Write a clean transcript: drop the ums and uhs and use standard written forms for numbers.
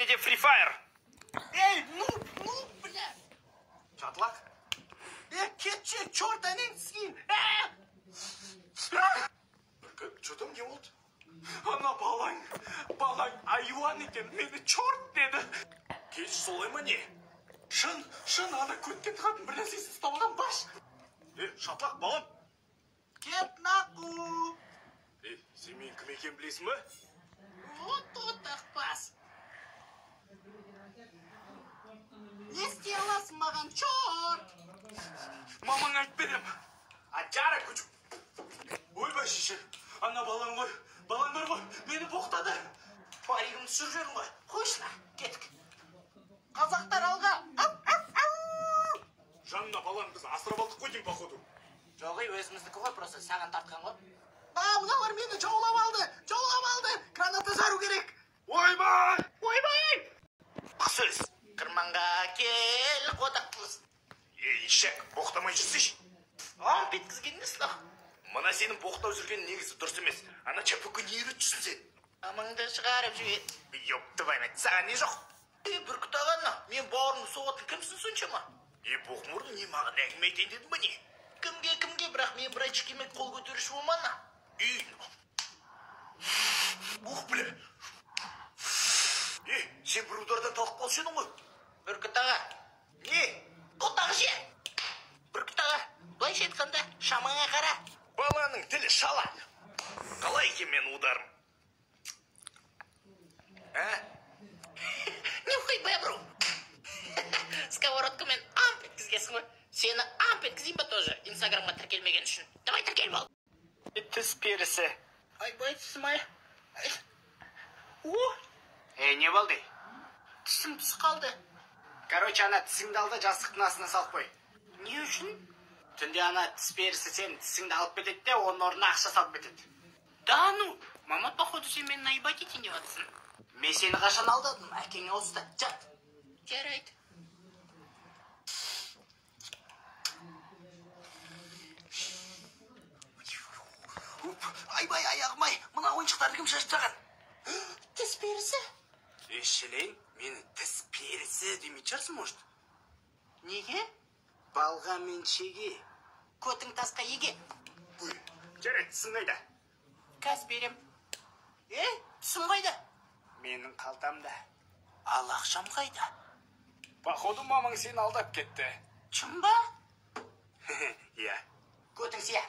де Free Fire. Эй, ну, бля. Çatlak. Ketçe, çortanın skin. Что там не oldu? Ana балаң айуан екен, мені чорт деді. Кеш солай ма не? Шын ана көткен қатын бір нәрсесін ұсталған баш. Шатлақ балам. Кет нақу. Сен мен кім екен білесің ба? Вот ақпас. Не істей аласың маған, чорт? Мамаң айтып берем. Ажара күчу. Ойбай шеше, ана балаң ғой, мені боқтады. Паригімді сүріп жүрін ғой, қойшына, кетік. Қазақтар алға. Жанына балаң біз асырап алдық қой дейм, походу. Жоғай, өзіміздікі ғой, просто саған тартқан ғой. Бұлар мені жаулап алды. Граната жару керек. Ойбай! Қысыз, қырманға кел, қодақ қылыз. Ешек, боқтамай жүрсеш. Беткізген несін ақ? Мына сенің боқтау жүрген негізі дұрыс емес. Ана чапөкке не үйретшісің сен? Амаңды шығарып жүрет. Ёпты баймет, саған не жоқ? Бүркіт ағанна, мен бауырымды соғатын кімсің сонша ма? Боқмұрды не маған әңгіме айтайын дедім ба не? Кімге, бірақ мен бір айтшықемек қол көтеріші болмана? Ух, бля! Сен бір удардан талып қалшы едің ғой? Бүркіт аға. Не? Қотағы же! Бүркіт аға, былайша айтқанда шамаңа қара. Баланың тілі шала. Қалай екен мен ударым? Не ойбай, бро. Сковородкамен амп еткізгесің ғой. Сені амп еткізейін ба тоже, инстаграмға тіркелмеген үшін. Давай тіркел бол. Тіс перісі. Айбай тісім ай. Не болды? Тісім түс қалды. Короче, ана тісіңді алды, жастықтың астына салып қой. Не үшін? Түнде ана тіс перісі сен тісіңді алып кетеді де, оның орнына ақша салып кетеді. Да ну, мама, походу, сен мені наебать етейін деп жатырсың. Мен сені қашан алдадым, әкең ауызда. Жат. Жарайды. Айбай, аяғым-ай, мына ойыншықтарды кім шаштырған? Тіс перісі? Шелейін, мені тіс перісі демейді жарсың, может? Неге? Балға мен шеге. Көтің тасқа еге. Жарайды, тісің қайда? Кәс берем. Тісім қайда? Менің қалтамда. Ал ақшам қайда? Походу, мамаң сені алдап кетті. Чым ба? Иә. Көтің сия.